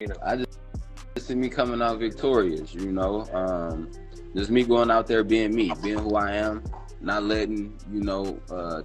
I just see me coming out victorious. Just me going out there being who I am, not letting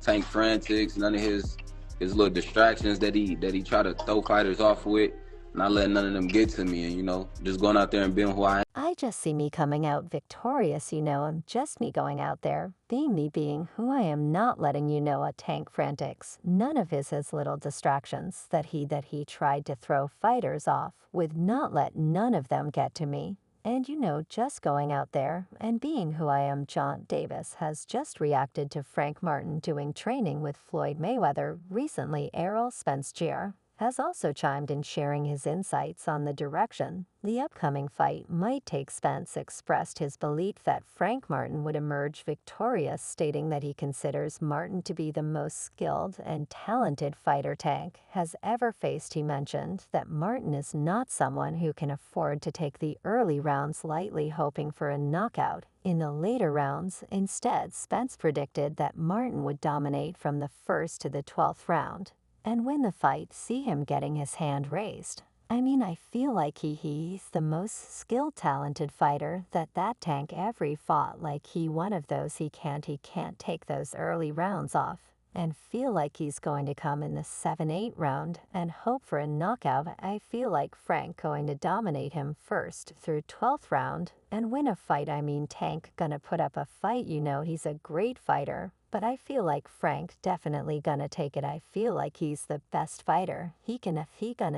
Tank Frantics, none of his little distractions that he try to throw fighters off with, not letting none of them get to me, and just going out there and being who I am. I just see me coming out victorious, I'm just me going out there, being me being who I am, not letting a Tank Frantics, none of his little distractions that he tried to throw fighters off, would not let none of them get to me. And just going out there and being who I am. John Davis has just reacted to Frank Martin doing training with Floyd Mayweather recently. Errol Spence Jr. has also chimed in, sharing his insights on the direction the upcoming fight might take. Spence expressed his belief that Frank Martin would emerge victorious, stating that he considers Martin to be the most skilled and talented fighter Tank has ever faced. He mentioned that Martin is not someone who can afford to take the early rounds lightly, hoping for a knockout in the later rounds. Instead, Spence predicted that Martin would dominate from the first to the 12th round and win the fight. See him getting his hand raised. I feel like he's the most skilled, talented fighter that Tank ever fought. Like he one of those, he can't take those early rounds off and feel like he's going to come in the 7-8 round and hope for a knockout. I feel like Frank going to dominate him first through 12th round and win a fight. Tank gonna put up a fight, he's a great fighter, but I feel like Frank definitely gonna take it. I feel like he's the best fighter. He gonna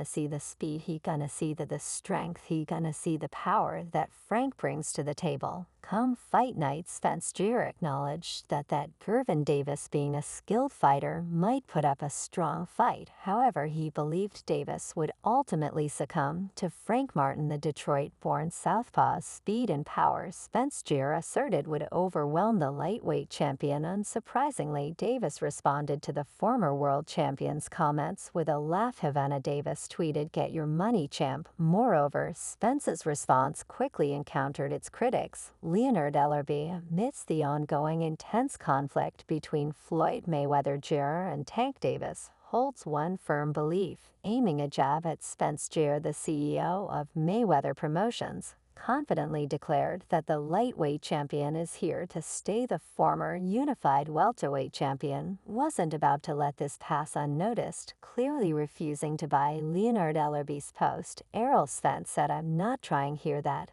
see the speed, he gonna see the strength, he gonna see the power that Frank brings to the table. Come fight night, Spence Jr. acknowledged that Gervin Davis, being a skilled fighter, might put up a strong fight. However, he believed Davis would ultimately succumb to Frank Martin. The Detroit-born southpaw's speed and power, Spence Jr. asserted, would overwhelm the lightweight champion. Unsurprisingly, Davis responded to the former world champion's comments with a laugh. Havana Davis tweeted, "Get your money, champ." Moreover, Spence's response quickly encountered its critics. Leonard Ellerby, amidst the ongoing intense conflict between Floyd Mayweather Jr. and Tank Davis, holds one firm belief, aiming a jab at Spence Jr. The CEO of Mayweather Promotions confidently declared that the lightweight champion is here to stay. The former unified welterweight champion wasn't about to let this pass unnoticed, clearly refusing to buy Leonard Ellerby's post. Errol Spence said, "I'm not trying hear that.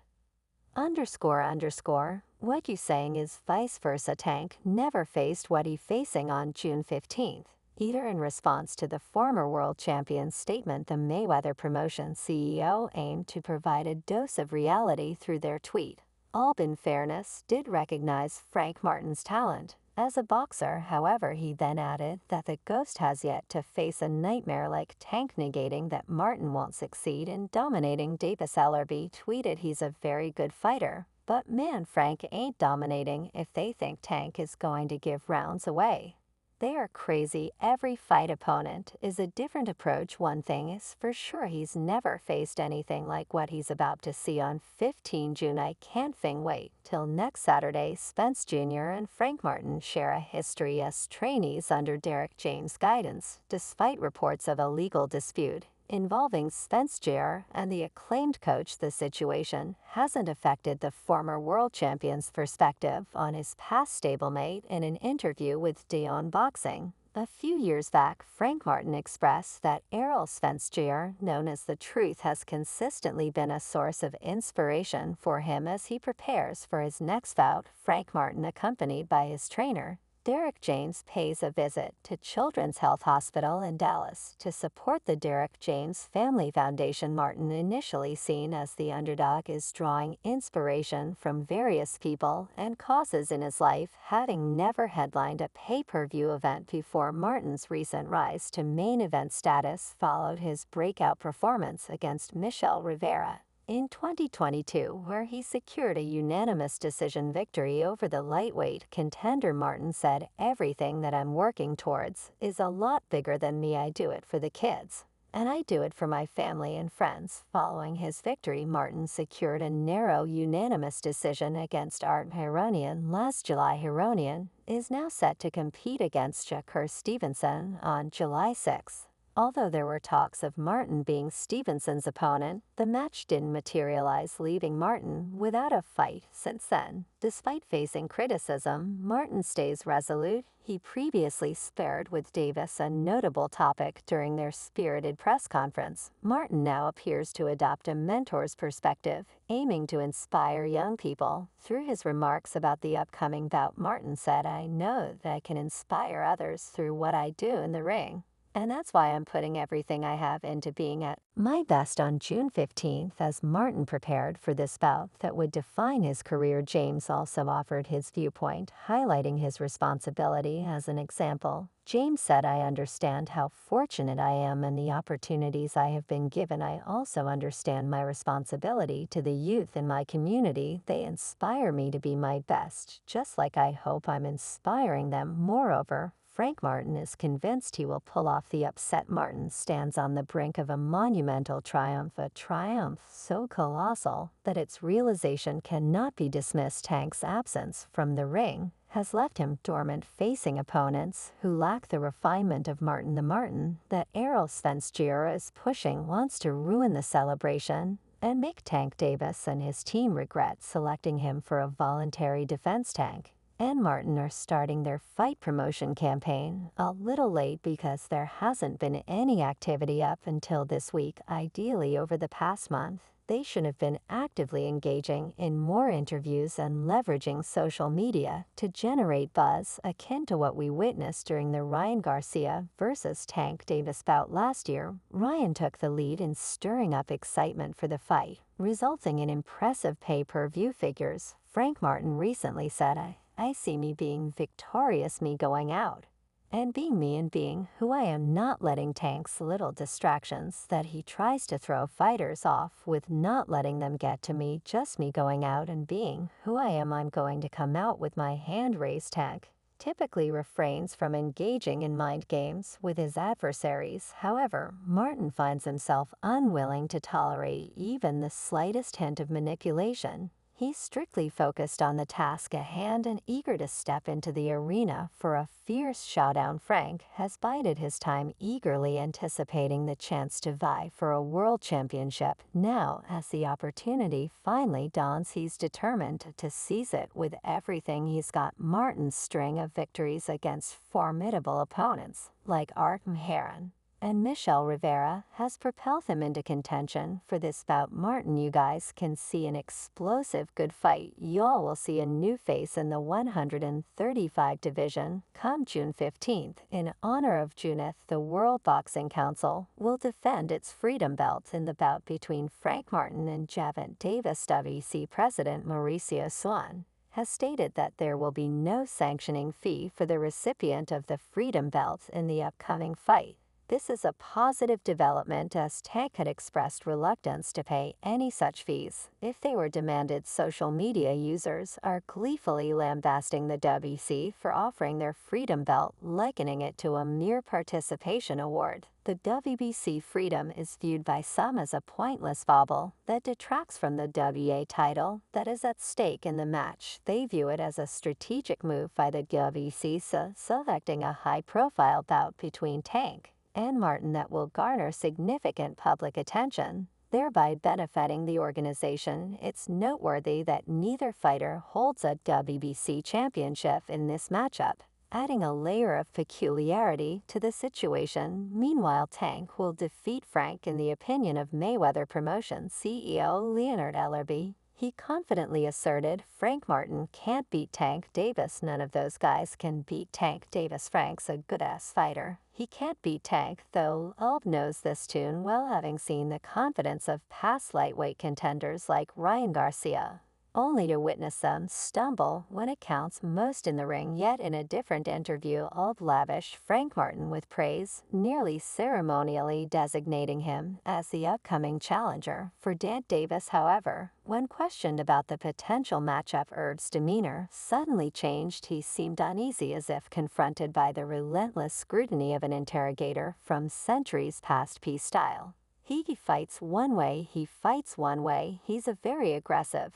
What you saying is vice versa." Tank never faced what he facing on June 15th. Either. In response to the former world champion's statement, the Mayweather Promotions CEO aimed to provide a dose of reality through their tweet. Albin Fairness did recognize Frank Martin's talent as a boxer. However, he then added that the Ghost has yet to face a nightmare like Tank, negating that Martin won't succeed in dominating. Davis Ellerby tweeted, "He's a very good fighter, but man, Frank ain't dominating. If they think Tank is going to give rounds away, they are crazy. Every fight opponent is a different approach. One thing is for sure, he's never faced anything like what he's about to see on 15 June. I can't wait till next Saturday." Spence Jr. and Frank Martin share a history as trainees under Derek James' guidance, despite reports of a legal dispute involving Spence Jr. and the acclaimed coach. The situation hasn't affected the former world champion's perspective on his past stablemate. In an interview with Dion Boxing a few years back, Frank Martin expressed that Errol Spence Jr., known as The Truth, has consistently been a source of inspiration for him as he prepares for his next bout. Frank Martin, accompanied by his trainer, Derek James, pays a visit to Children's Health Hospital in Dallas to support the Derek James Family Foundation. Martin, initially seen as the underdog, is drawing inspiration from various people and causes in his life, having never headlined a pay-per-view event before. Martin's recent rise to main event status followed his breakout performance against Michel Rivera in 2022, where he secured a unanimous decision victory over the lightweight contender. Martin said, "Everything that I'm working towards is a lot bigger than me. I do it for the kids, and I do it for my family and friends." Following his victory, Martin secured a narrow unanimous decision against Art Hironian last July. Hironian is now set to compete against Shakur Stevenson on July 6. Although there were talks of Martin being Stevenson's opponent, the match didn't materialize, leaving Martin without a fight since then. Despite facing criticism, Martin stays resolute. He previously sparred with Davis, a notable topic during their spirited press conference. Martin now appears to adopt a mentor's perspective, aiming to inspire young people. Through his remarks about the upcoming bout, Martin said, "I know that I can inspire others through what I do in the ring. And that's why I'm putting everything I have into being at my best on June 15th." As Martin prepared for this bout that would define his career, James also offered his viewpoint, highlighting his responsibility as an example. James said, "I understand how fortunate I am and the opportunities I have been given. I also understand my responsibility to the youth in my community. They inspire me to be my best, just like I hope I'm inspiring them." Moreover, Frank Martin is convinced he will pull off the upset. Martin stands on the brink of a monumental triumph, a triumph so colossal that its realization cannot be dismissed. Tank's absence from the ring has left him dormant, facing opponents who lack the refinement of Martin. The Martin that Errol Spence Jr. is pushing wants to ruin the celebration and make Tank Davis and his team regret selecting him for a voluntary defense. Tank and Martin are starting their fight promotion campaign a little late because there hasn't been any activity up until this week. Ideally, over the past month, they should have been actively engaging in more interviews and leveraging social media to generate buzz, akin to what we witnessed during the Ryan Garcia versus Tank Davis bout last year. Ryan took the lead in stirring up excitement for the fight, resulting in impressive pay-per-view figures. Frank Martin recently said, I see me being victorious, me going out, and being me and being who I am, not letting Tank's little distractions that he tries to throw fighters off with, not letting them get to me, just me going out and being who I am. I'm going to come out with my hand raised. Tank typically refrains from engaging in mind games with his adversaries. However, Martin finds himself unwilling to tolerate even the slightest hint of manipulation. He's strictly focused on the task at hand and eager to step into the arena for a fierce showdown. Frank has bided his time, eagerly anticipating the chance to vie for a world championship. Now, as the opportunity finally dawns, he's determined to seize it with everything he's got. Martin's string of victories against formidable opponents like Art Heron and Michel Rivera has propelled him into contention for this bout. Martin, you guys can see an explosive good fight. Y'all will see a new face in the 135 division come June 15th. In honor of Juneth, the World Boxing Council will defend its freedom belt in the bout between Frank Martin and Javante Davis. WEC President Mauricio Swan has stated that there will be no sanctioning fee for the recipient of the freedom belt in the upcoming fight. This is a positive development, as Tank had expressed reluctance to pay any such fees if they were demanded. Social media users are gleefully lambasting the WEC for offering their freedom belt, likening it to a mere participation award. The WBC freedom is viewed by some as a pointless bauble that detracts from the WA title that is at stake in the match. They view it as a strategic move by the WBC, selecting a high-profile bout between Tank and Martin that will garner significant public attention, thereby benefiting the organization. It's noteworthy that neither fighter holds a WBC championship in this matchup, adding a layer of peculiarity to the situation. Meanwhile, Tank will defeat Frank in the opinion of Mayweather Promotions CEO Leonard Ellerbe. He confidently asserted, "Frank Martin can't beat Tank Davis. None of those guys can beat Tank Davis. Frank's a good-ass fighter. He can't beat Tank, though." Elb knows this tune well, having seen the confidence of past lightweight contenders like Ryan Garcia, only to witness them stumble when it counts most in the ring. Yet in a different interview, Elb lavished Frank Martin with praise, nearly ceremonially designating him as the upcoming challenger for Tank Davis. However, when questioned about the potential matchup, Erb's demeanor suddenly changed. He seemed uneasy, as if confronted by the relentless scrutiny of an interrogator from centuries past. P-style. He fights one way, he fights one way. He's very aggressive.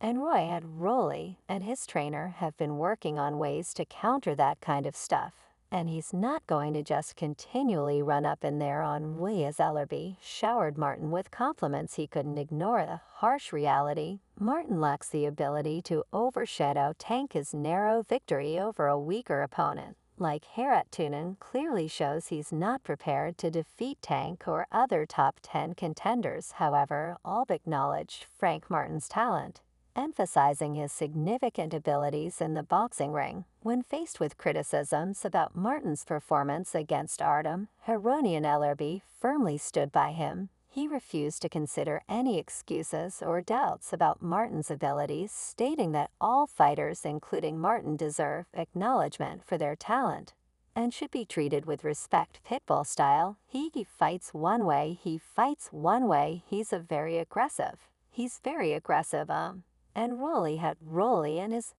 And Roy and his trainer have been working on ways to counter that kind of stuff. And he's not going to just continually run up in there on we as Ellerby showered Martin with compliments he couldn't ignore the harsh reality. Martin lacks the ability to overshadow Tank's narrow victory over a weaker opponent. Like Herat Tunen clearly shows he's not prepared to defeat Tank or other top 10 contenders. However, Alb acknowledged Frank Martin's talent, emphasizing his significant abilities in the boxing ring. When faced with criticisms about Martin's performance against Artem, Heronian Ellerby firmly stood by him. He refused to consider any excuses or doubts about Martin's abilities, stating that all fighters, including Martin, deserve acknowledgement for their talent and should be treated with respect. Pitbull style, he fights one way, he's very aggressive. And Rolly had Rolly and his